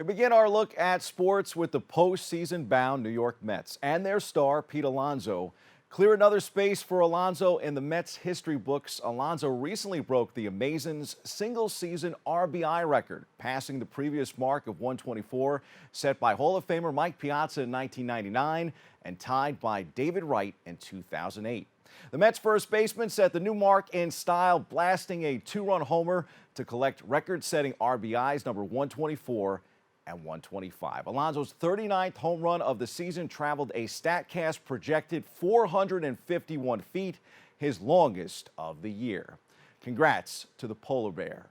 begin our look at sports with the postseason-bound New York Mets and their star, Pete Alonso. Clear another space for Alonso in the Mets history books. Alonso recently broke the Amazins' single-season RBI record, passing the previous mark of 124 set by Hall of Famer Mike Piazza in 1999 and tied by David Wright in 2008. The Mets first baseman set the new mark in style, blasting a two-run homer to collect record-setting RBIs number 124 and 125. Alonso's 39th home run of the season traveled a StatCast projected 451 feet, his longest of the year. Congrats to the Polar Bear.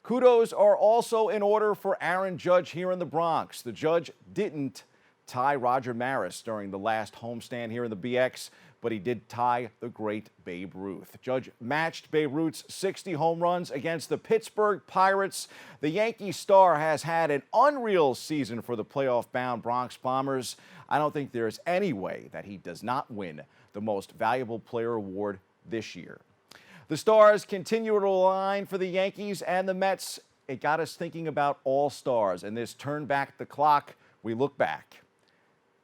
Kudos are also in order for Aaron Judge here in the Bronx. The Judge didn't tie Roger Maris during the last homestand here in the BX, but he did tie the great Babe Ruth. Judge matched Babe Ruth's 60 home runs against the Pittsburgh Pirates. The Yankee star has had an unreal season for the playoff-bound Bronx Bombers. I don't think there's any way that he does not win the Most Valuable Player award this year. The stars continue to align for the Yankees and the Mets. It got us thinking about all-stars, and this turned back the clock. We look back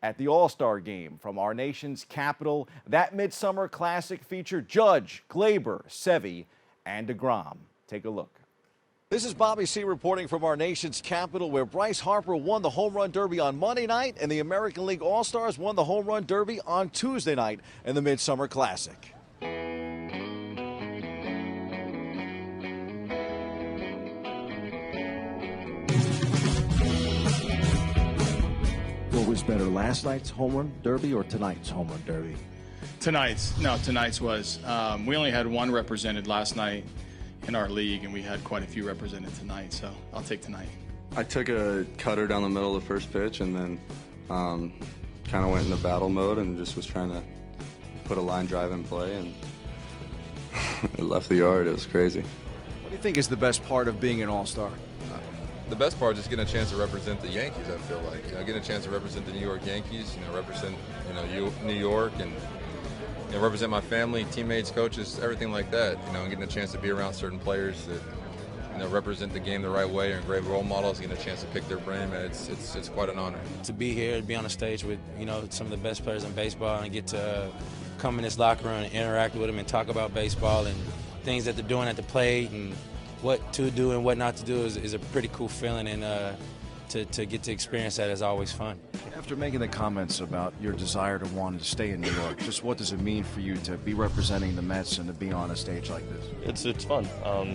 at the All Star Game from our nation's capital. That Midsummer Classic featured Judge, Glaber, Sevy, and DeGrom. Take a look. This is Bobby C. reporting from our nation's capital, where Bryce Harper won the Home Run Derby on Monday night, and the American League All-Stars won the Home Run Derby on Tuesday night in the Midsummer Classic. What was better, last night's Home Run Derby or tonight's Home Run Derby? Tonight's was. We only had one represented last night in our league, and we had quite a few represented tonight, so I'll take tonight. I took a cutter down the middle of the first pitch and then kind of went into battle mode and just was trying to put a line drive in play, and it left the yard. It was crazy. What do you think is the best part of being an All-Star? The best part is just getting a chance to represent the Yankees. I feel like, getting a chance to represent the New York Yankees, represent, New York, and represent my family, teammates, coaches, everything like that. And getting a chance to be around certain players that, represent the game the right way, and great role models, getting a chance to pick their brain, man, it's quite an honor. To be here, to be on the stage with, some of the best players in baseball, and get to come in this locker room and interact with them and talk about baseball and things that they're doing at the plate and what to do and what not to do is a pretty cool feeling, and to get to experience that is always fun. After making the comments about your desire to want to stay in New York, just what does it mean for you to be representing the Mets and to be on a stage like this? It's fun.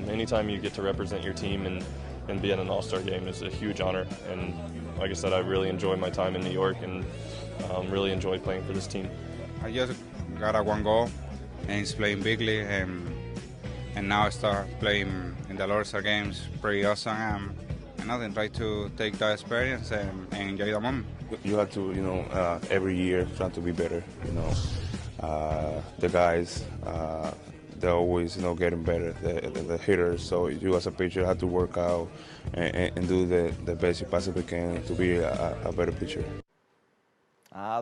Anytime you get to represent your team and be in an All-Star game is a huge honor. And like I said, I really enjoy my time in New York and really enjoy playing for this team. I just got a one goal, and he's playing bigly, and now I start playing in the All Star games. Pretty awesome. And nothing, try to take that experience and enjoy the moment. You have to, every year try to be better. The guys, they're always, getting better. The hitters. So you as a pitcher have to work out and do the best you possibly can to be a better pitcher.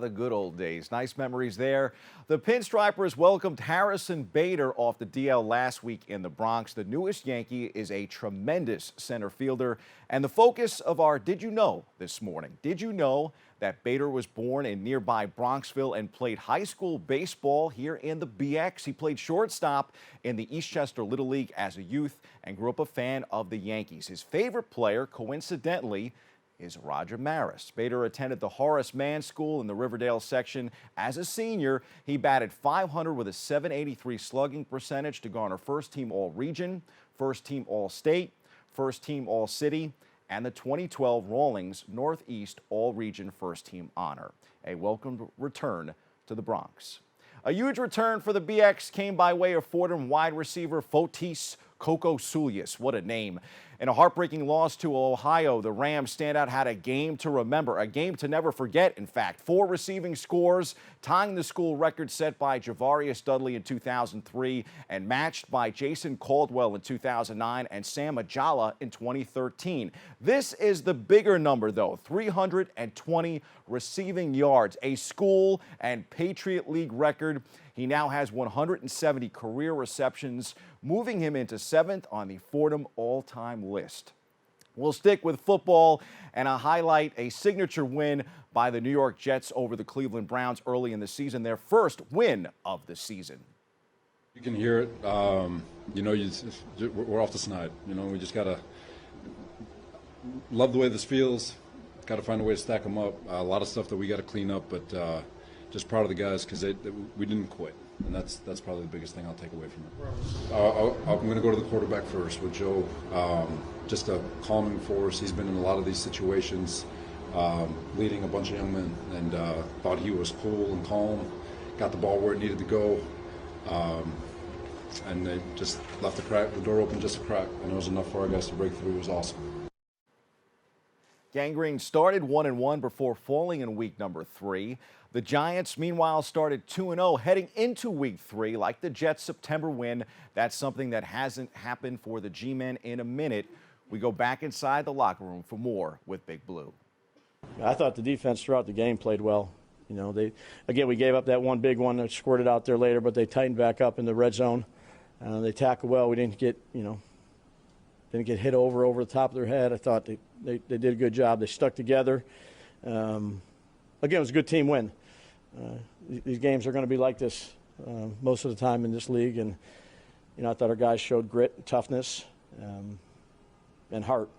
The good old days. Nice memories there. The Pinstripers welcomed Harrison Bader off the DL last week in the Bronx. The newest Yankee is a tremendous center fielder and the focus of our Did You Know this morning. Did you know that Bader was born in nearby Bronxville and played high school baseball here in the BX? He played shortstop in the Eastchester Little League as a youth and grew up a fan of the Yankees. His favorite player, coincidentally, is Roger Maris. Bader attended the Horace Mann School in the Riverdale section. As a senior, he batted .500 with a .783 slugging percentage to garner first-team All-Region, first-team All-State, first-team All-City, and the 2012 Rawlings Northeast All-Region first-team honor. A welcome return to the Bronx. A huge return for the BX came by way of Fordham wide receiver Fotis Coco Sulius. What a name. In a heartbreaking loss to Ohio, the Rams standout had a game to remember, a game to never forget, in fact. 4 receiving scores, tying the school record set by Javarius Dudley in 2003 and matched by Jason Caldwell in 2009 and Sam Ajala in 2013. This is the bigger number, though, 320 receiving yards, a school and Patriot League record. He now has 170 career receptions, moving him into 7th on the Fordham all-time list. We'll stick with football and highlight a signature win by the New York Jets over the Cleveland Browns early in the season, their first win of the season. You can hear it. We're off the snide. We just got to love the way this feels. Got to find a way to stack them up. A lot of stuff that we got to clean up, but just proud of the guys because we didn't quit. And that's probably the biggest thing I'll take away from it. I'm going to go to the quarterback first with Joe. Just a calming force. He's been in a lot of these situations, leading a bunch of young men, and thought he was cool and calm. Got the ball where it needed to go, and they just left the door open just a crack, and it was enough for our guys to break through. It was awesome. Gangrene started 1-1 before falling in week number 3. The Giants, meanwhile, started 2-0 heading into week 3. Like the Jets' September win, that's something that hasn't happened for the G-men in a minute. We go back inside the locker room for more with Big Blue. I thought the defense throughout the game played well. We gave up that one big one that squirted out there later, but they tightened back up in the red zone. They tackled well. We didn't get hit over the top of their head. I thought they did a good job. They stuck together. Again, it was a good team win. These games are going to be like this most of the time in this league, and I thought our guys showed grit and toughness and heart.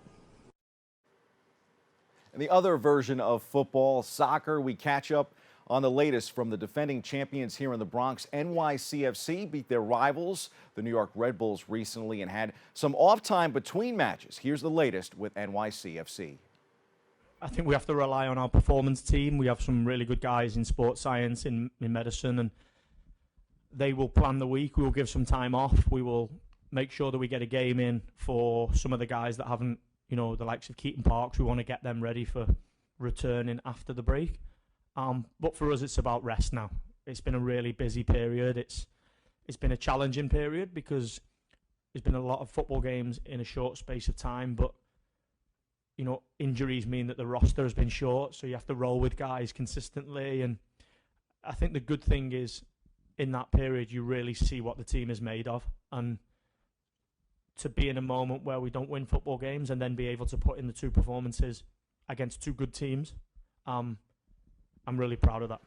And the other version of football, soccer, we catch up on the latest from the defending champions here in the Bronx. NYCFC beat their rivals, the New York Red Bulls, recently and had some off time between matches. Here's the latest with NYCFC. I think we have to rely on our performance team. We have some really good guys in sports science, in medicine, and they will plan the week. We will give some time off. We will make sure that we get a game in for some of the guys that haven't, the likes of Keaton Parks. We want to get them ready for returning after the break. But for us, it's about rest now. It's been a really busy period. It's been a challenging period because there's been a lot of football games in a short space of time, but injuries mean that the roster has been short, so you have to roll with guys consistently. And I think the good thing is, in that period, you really see what the team is made of. And to be in a moment where we don't win football games and then be able to put in the 2 performances against 2 good teams, I'm really proud of that.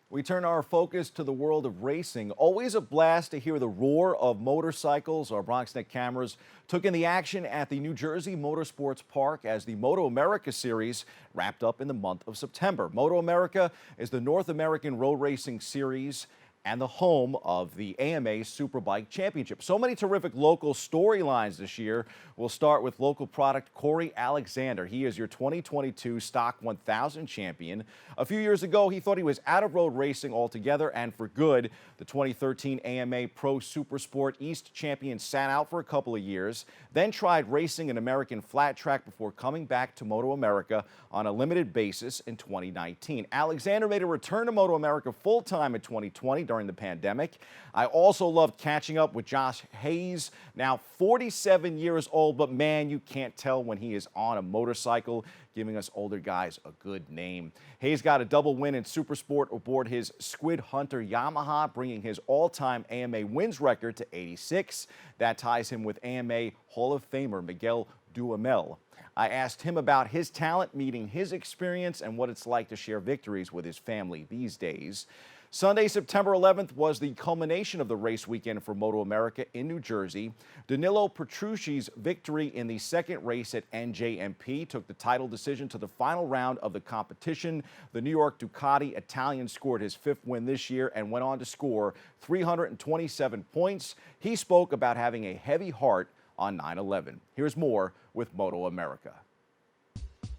We turn our focus to the world of racing. Always a blast to hear the roar of motorcycles. Our BronxNet cameras took in the action at the New Jersey Motorsports Park as the Moto America Series wrapped up in the month of September. Moto America is the North American road racing series and the home of the AMA Superbike Championship. So many terrific local storylines this year. We'll start with local product Corey Alexander. He is your 2022 Stock 1000 champion. A few years ago, he thought he was out of road racing altogether, and for good. The 2013 AMA Pro Supersport East champion sat out for a couple of years, then tried racing an American flat track before coming back to Moto America on a limited basis in 2019. Alexander made a return to Moto America full-time in 2020 during the pandemic. I also loved catching up with Josh Hayes, now 47 years old, but man, you can't tell when he is on a motorcycle, giving us older guys a good name. Hayes got a double win in Supersport aboard his Squid Hunter Yamaha, bringing his all-time AMA wins record to 86. That ties him with AMA Hall of Famer Miguel Duhamel. I asked him about his talent, meeting his experience, and what it's like to share victories with his family these days. Sunday, September 11th was the culmination of the race weekend for Moto America in New Jersey. Danilo Petrucci's victory in the second race at NJMP took the title decision to the final round of the competition. The New York Ducati Italian scored his 5th win this year and went on to score 327 points. He spoke about having a heavy heart on 9/11. Here's more with Moto America.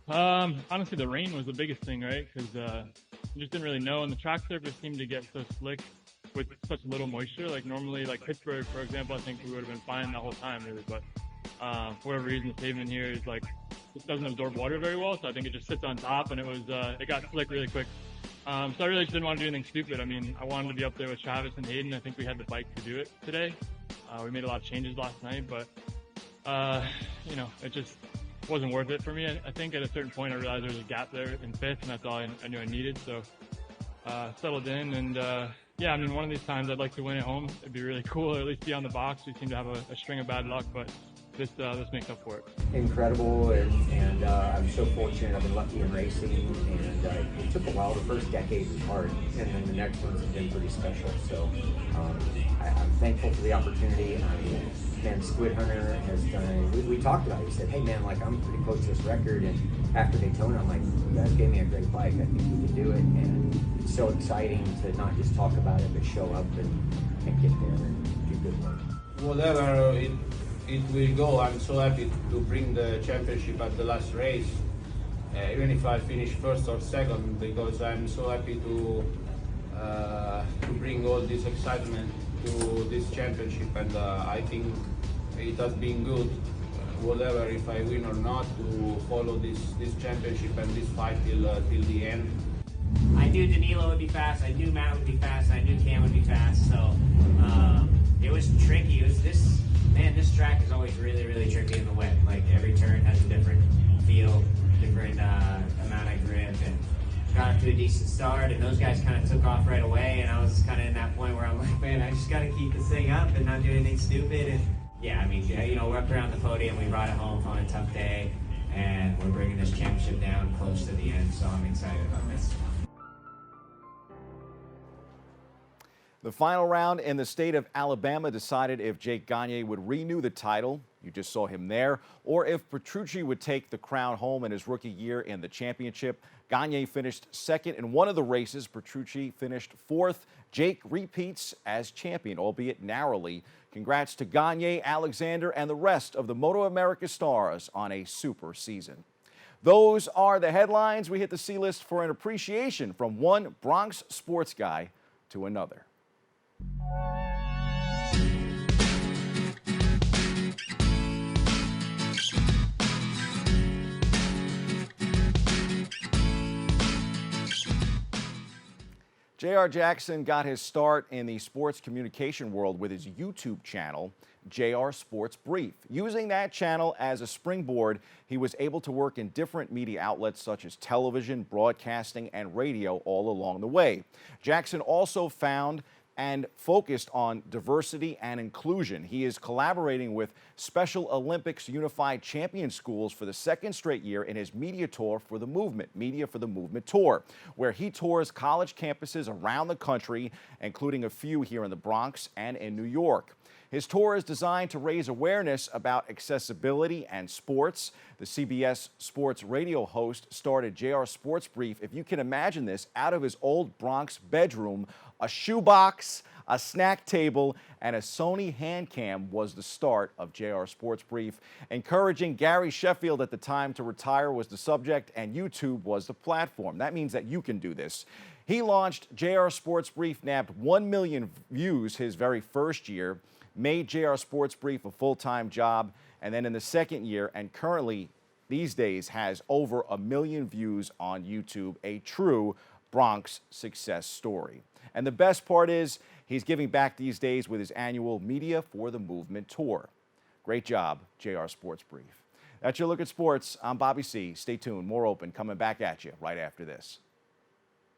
Honestly, the rain was the biggest thing, right? Because you just didn't really know, and the track surface seemed to get so slick with such little moisture. Like normally, like Pittsburgh, for example, I think we would have been fine the whole time, really. But for whatever reason, the pavement here is like it doesn't absorb water very well, so I think it just sits on top, and it got slick really quick. So I really just didn't want to do anything stupid. I mean, I wanted to be up there with Travis and Hayden. I think we had the bike to do it today. We made a lot of changes last night, but it just wasn't worth it for me. I think at a certain point I realized there was a gap there in 5th, and that's all I knew I needed. So settled in, and one of these times I'd like to win at home. It'd be really cool, or at least be on the box. We seem to have a string of bad luck, but this makes up for it. Incredible, and I'm so fortunate. I've been lucky in racing, and it took a while. The first decade was hard, and then the next ones have been pretty special. So I'm thankful for the opportunity. Man, Squid Hunter has done. We talked about it. He said, "Hey, man, like I'm pretty close to this record." And after Daytona, I'm like, "You guys gave me a great bike. I think we can do it." And it's so exciting to not just talk about it, but show up and get there and do good work. Whatever it will go, I'm so happy to bring the championship at the last race, even if I finish first or second, because I'm so happy to bring all this excitement to this championship, and I think it has been good, whatever, if I win or not, to follow this championship and this fight till the end. I knew Danilo would be fast, I knew Matt would be fast, I knew Cam would be fast, so it was tricky. It was this track is always really, really tricky in the wet. Like every turn has a different feel, different amount of grip, and got to a decent start, and those guys kind of took off right away, and I was kind of in that point where I'm like, man, I just got to keep this thing up and not do anything stupid. And yeah, I mean, you know, we're up around the podium, we brought it home on a tough day, and we're bringing this championship down close to the end, so I'm excited about this. The final round in the state of Alabama decided if Jake Gagne would renew the title, you just saw him there, or if Petrucci would take the crown home in his rookie year in the championship. Gagne finished second in one of the races. Petrucci finished fourth. Jake repeats as champion, albeit narrowly. Congrats to Gagne, Alexander, and the rest of the Moto America stars on a super season. Those are the headlines. We hit the C-list for an appreciation from one Bronx sports guy to another. J.R. Jackson got his start in the sports communication world with his YouTube channel, JR Sports Brief. Using that channel as a springboard, he was able to work in different media outlets such as television, broadcasting, and radio all along the way. Jackson also found and focused on diversity and inclusion. He is collaborating with Special Olympics Unified Champion Schools for the second straight year in his media tour for the movement, Media for the Movement Tour, where he tours college campuses around the country, including a few here in the Bronx and in New York. His tour is designed to raise awareness about accessibility and sports. The CBS Sports radio host started JR Sports Brief, if you can imagine this, out of his old Bronx bedroom. A shoebox, a snack table, and a Sony hand cam was the start of JR Sports Brief. Encouraging Gary Sheffield at the time to retire was the subject, and YouTube was the platform. That means that you can do this. He launched JR Sports Brief, nabbed 1 million views his very first year, made JR Sports Brief a full-time job, and then in the second year, and currently these days has over 1 million views on YouTube, a true Bronx success story. And the best part is he's giving back these days with his annual Media for the Movement Tour. Great job, JR Sports Brief. That's your look at sports. I'm Bobby C. Stay tuned. More Open coming back at you right after this.